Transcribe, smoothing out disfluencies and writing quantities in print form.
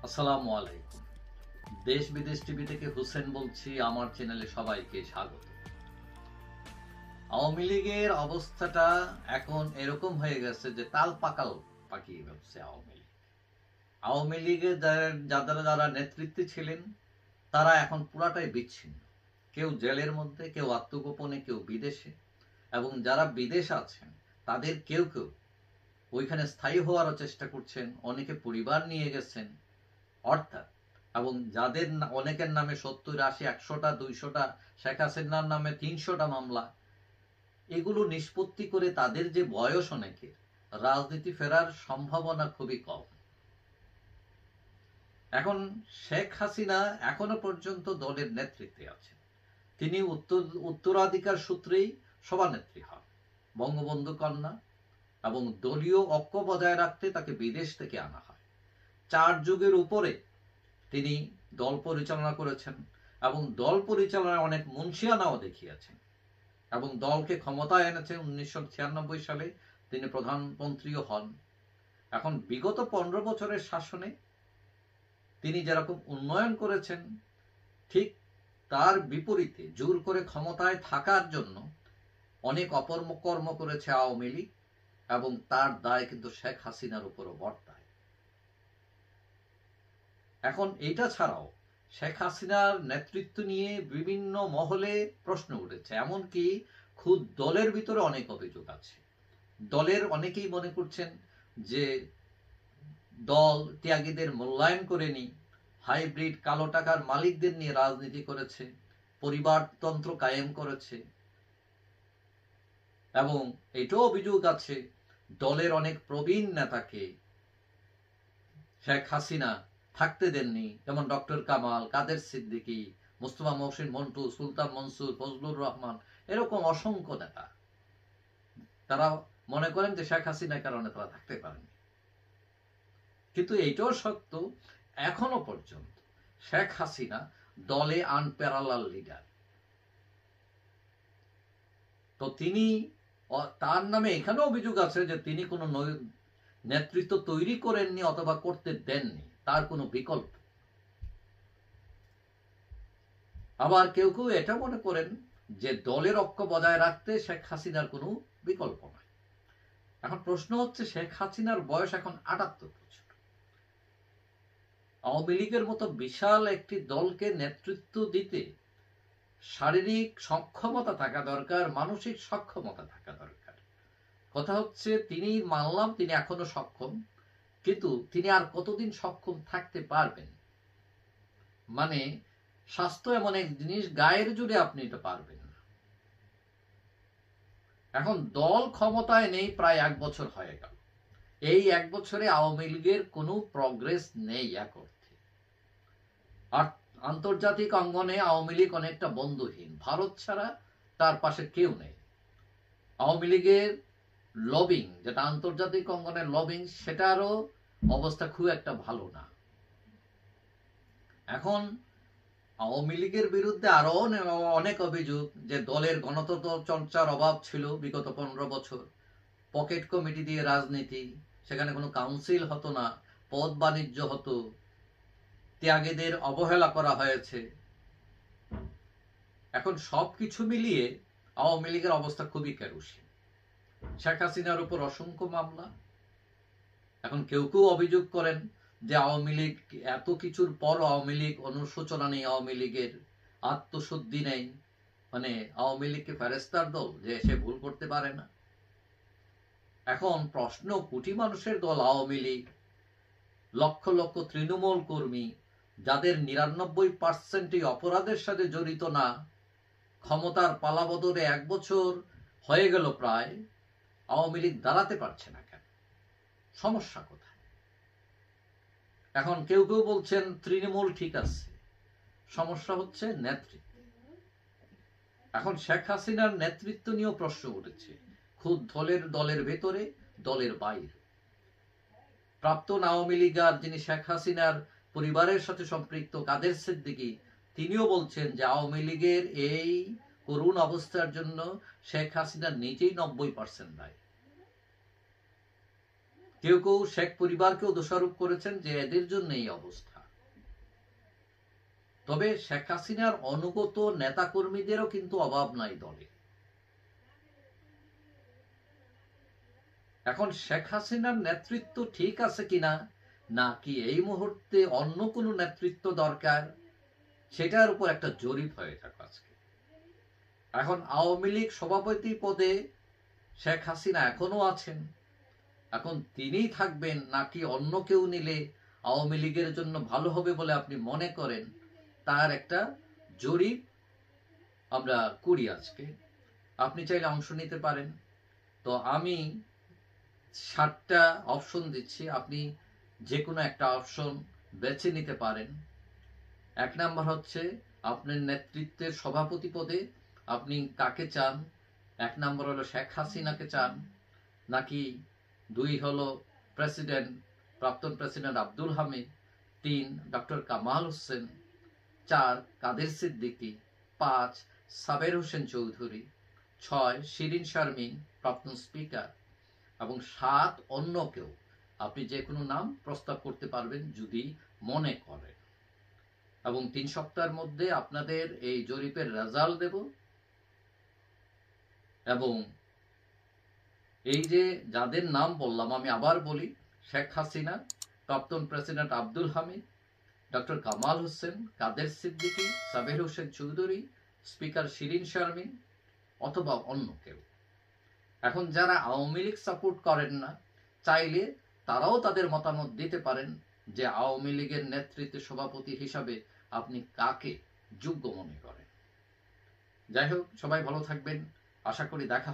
আসসালামু আলাইকুম। দেশ বিদেশ টিভি থেকে হোসেন বলছি। আমার চ্যানেলে সবাইকে স্বাগত। আওয়ামী লীগের অবস্থাটা এখন এরকম হয়ে গেছে যে তাল পাকাল পাকিয়ে যাচ্ছে আওয়ামী লীগ। আওয়ামী লীগের যারা নেতৃত্বে ছিলেন তারা এখন পুরাটাই বিচ্ছিন্ন। কেউ জেলের মধ্যে, কেউ আত্মগোপনে, কেউ বিদেশে, এবং যারা বিদেশে আছেন তাদের কেউ কেউ ওইখানে স্থায়ী হওয়ারও চেষ্টা করছেন, অনেকে পরিবার নিয়ে গেছেন। অর্থাৎ এবং যাদের অনেকের নামে 70, 80, 100টা, 200টা, শেখ হাসিনার নামে 300টা মামলা, এগুলো নিষ্পত্তি করে তাদের যে বয়স, অনেকের রাজনীতি ফেরার সম্ভাবনা খুবই কম। এখন শেখ হাসিনা এখনো পর্যন্ত দলের নেতৃত্বে আছেন। তিনি উত্তরাধিকার সূত্রেই সভানেত্রী হন, বঙ্গবন্ধু কন্যা, এবং দলীয় ঐক্য বজায় রাখতে তাকে বিদেশ থেকে আনা হয়। 4 যুগের উপরে তিনি দল পরিচালনা করেছেন এবং দল পরিচালনায় অনেক মুনশিয়ানাও দেখিয়েছেন এবং দলকে ক্ষমতায় এনেছেন। 1996 সালে তিনি প্রধানমন্ত্রীও হন। এখন বিগত 15 বছরের শাসনে তিনি যেরকম উন্নয়ন করেছেন, ঠিক তার বিপরীতে জোর করে ক্ষমতায় থাকার জন্য অনেক অপকর্ম করেছে আওয়ামী লীগ, এবং তার দায় কিন্তু শেখ হাসিনার উপরও বর্তায়। এখন এটা ছাড়াও শেখ হাসিনার নেতৃত্ব নিয়ে বিভিন্ন মহলে প্রশ্ন উঠেছে, এমনকি খুদ দলের ভিতরে অনেক অভিযোগ আছে। দলের অনেকেই মনে করছেন যে দল ত্যাগীদের মূল্যায়ন করেনি, হাইব্রিড কালো টাকার মালিকদের নিয়ে রাজনীতি করেছে, পরিবারতন্ত্র কায়েম করেছে। এবং এটাও অভিযোগ আছে দলের অনেক প্রবীণ নেতাকে শেখ হাসিনা থাকতে দেননি, যেমন ডক্টর কামাল, কাদের সিদ্দিকী, মুস্তফা মহসিন মন্টু, সুলতান মনসুর, ফজলুর রহমান, এরকম অসংখ্য নেতা। তারা মনে করেন যে শেখ হাসিনার কারণে তারা থাকতে পারেনি। কিন্তু এইটাও সত্য, এখনো পর্যন্ত শেখ হাসিনা দলে আনপ্যারালাল লিডার। তো তিনি, তার নামে এখানেও অভিযোগ আছে যে তিনি কোনো নেতৃত্ব তৈরি করেননি অথবা করতে দেননি, তার কোনো বিকল্প। আবার কেউ কেউ এটা মনে করেন যে দলের ঐক্য বজায় রাখতে শেখ হাসিনার কোনো বিকল্প নাই। এখন প্রশ্ন হচ্ছে, শেখ হাসিনার বয়স এখন 78 বছর। আওয়ামী লীগের মতো বিশাল একটি দলকে নেতৃত্ব দিতে শারীরিক সক্ষমতা থাকা দরকার, মানসিক সক্ষমতা থাকা দরকার। কথা হচ্ছে, তিনি, মানলাম তিনি এখনো সক্ষম, কিন্তু তিনি আর কতদিন সক্ষম থাকতে পারবেন? মানে স্বাস্থ্য এমন এক জিনিস, গায়ের জোরে আপনি এটা পারবেন না। এখন দল ক্ষমতায় নেই প্রায় 1 বছর হয়ে গেল। এই 1 বছরে আওয়ামী লীগের কোনো প্রগ্রেস নেই এক অর্থে। আর আন্তর্জাতিক অঙ্গনে আওয়ামী লীগ অনেকটা বন্ধুহীন, ভারত ছাড়া তার পাশে কেউ নেই। আওয়ামী লীগের লবিং, যেটা আন্তর্জাতিক অঙ্গনে লবিং, সেটারও অবস্থা খুব একটা ভালো না। এখন আওয়ামী লীগের বিরুদ্ধে আরো অনেক অভিযোগ যে দলের গণতন্ত্র চর্চার অভাব ছিল বিগত 15 বছর। পকেট কমিটি দিয়ে রাজনীতি, সেখানে কোনো কাউন্সিল হতো না, পদ বাণিজ্য হতো, ত্যাগীদের অবহেলা করা হয়েছে। এখন সবকিছু মিলিয়ে আওয়ামী লীগের অবস্থা খুবই কেরোসিন। শেখ হাসিনার উপর অসংখ্য মামলা। এখন কেউ কেউ অভিযোগ করেন যে আওয়ামী লীগ এত কিছুর পর আওয়ামী লীগ অনুশোচনা নেই, আওয়ামী লীগের আত্মশুদ্ধি নেই, মানে আওয়ামী লীগকে ফেরেস্তার দল, যে সে ভুল করতে পারে না। এখন প্রশ্ন, কোটি মানুষের দল আওয়ামী লীগ, লক্ষ লক্ষ তৃণমূল কর্মী, যাদের 99% অপরাধের সাথে জড়িত না, ক্ষমতার পালাবদলে 1 বছর হয়ে গেল প্রায়, আওয়ামী লীগ দাঁড়াতে পারছে না কেন? সমস্যা কোথায়? এখন কেউ কেউ বলছেন তৃণমূল ঠিক আছে, সমস্যা হচ্ছে নেতৃত্ব। এখন শেখ হাসিনার নেতৃত্ব নিয়েও প্রশ্ন উঠেছে, খুদ দলের ভেতরে, দলের বাইরে। প্রাক্তন আওয়ামী লীগার, যিনি শেখ হাসিনার পরিবারের সাথে সম্পৃক্ত, কাদের সিদ্দিকী, তিনিও বলছেন যে আওয়ামী লীগের এই করুণ অবস্থার জন্য শেখ হাসিনা নিজেই 90% দায়ী। কেউ কেউ শেখ পরিবারকেও দোষারোপ করেছেন যে এদের জন্য এই অবস্থা। তবে শেখ হাসিনার অনুগত নেতাকর্মীদেরও কিন্তু অভাব নাই দলে। এখন শেখ হাসিনার নেতৃত্ব ঠিক আছে কিনা, নাকি এই মুহূর্তে অন্য কোনো নেতৃত্ব দরকার, সেটার উপর একটা জরিপ হয়ে থাকে আজকে। এখন আওয়ামী লীগ সভাপতি পদে শেখ হাসিনা এখনো আছেন, এখন তিনিই থাকবেন নাকি অন্য কেউ নিলে আওয়ামী লীগের জন্য ভালো হবে বলে আপনি মনে করেন, তার একটা জরিপ আমরা করি আজকে। আপনি চাইলে অংশ নিতে পারেন। তো আমি 7টা অপশন দিচ্ছি, আপনি যে কোনো একটা অপশন বেছে নিতে পারেন। 1 নাম্বার হচ্ছে আপনার নেতৃত্বের সভাপতি পদে আপনি কাকে চান। 1 নাম্বার হলো শেখ হাসিনাকে চান, নাকি 2 হলো প্রেসিডেন্ট, প্রাক্তন প্রেসিডেন্ট আব্দুল হামিদ, 3 ডক্টর কামাল হোসেন, 4 কাদের সিদ্দিকী, 5 সাবের হোসেন চৌধুরী, 6 শিরিন শারমিন প্রাক্তন স্পিকার, এবং 7 অন্য কেউ। আপনি যে কোনো নাম প্রস্তাব করতে পারবেন যদি মনে করেন, এবং 3 সপ্তাহের মধ্যে আপনাদের এই জরিপের রেজাল্ট দেব। এবং এই যে যাদের নাম বললাম আমি আবার বলি, শেখ হাসিনা, প্রাক্তন প্রেসিডেন্ট আব্দুল হামিদ, ডক্টর কামাল হোসেন, কাদের সিদ্দিকী, সাবের হোসেন চৌধুরী, স্পিকার শিরিন শারমিন, অথবা অন্য কেউ। এখন যারা আওয়ামী লীগ সাপোর্ট করেন না, চাইলে তারাও তাদের মতামত দিতে পারেন যে আওয়ামী লীগের নেতৃত্বে সভাপতি হিসাবে আপনি কাকে যোগ্য মনে করেন। যাই হোক, সবাই ভালো থাকবেন, আশা করি দেখা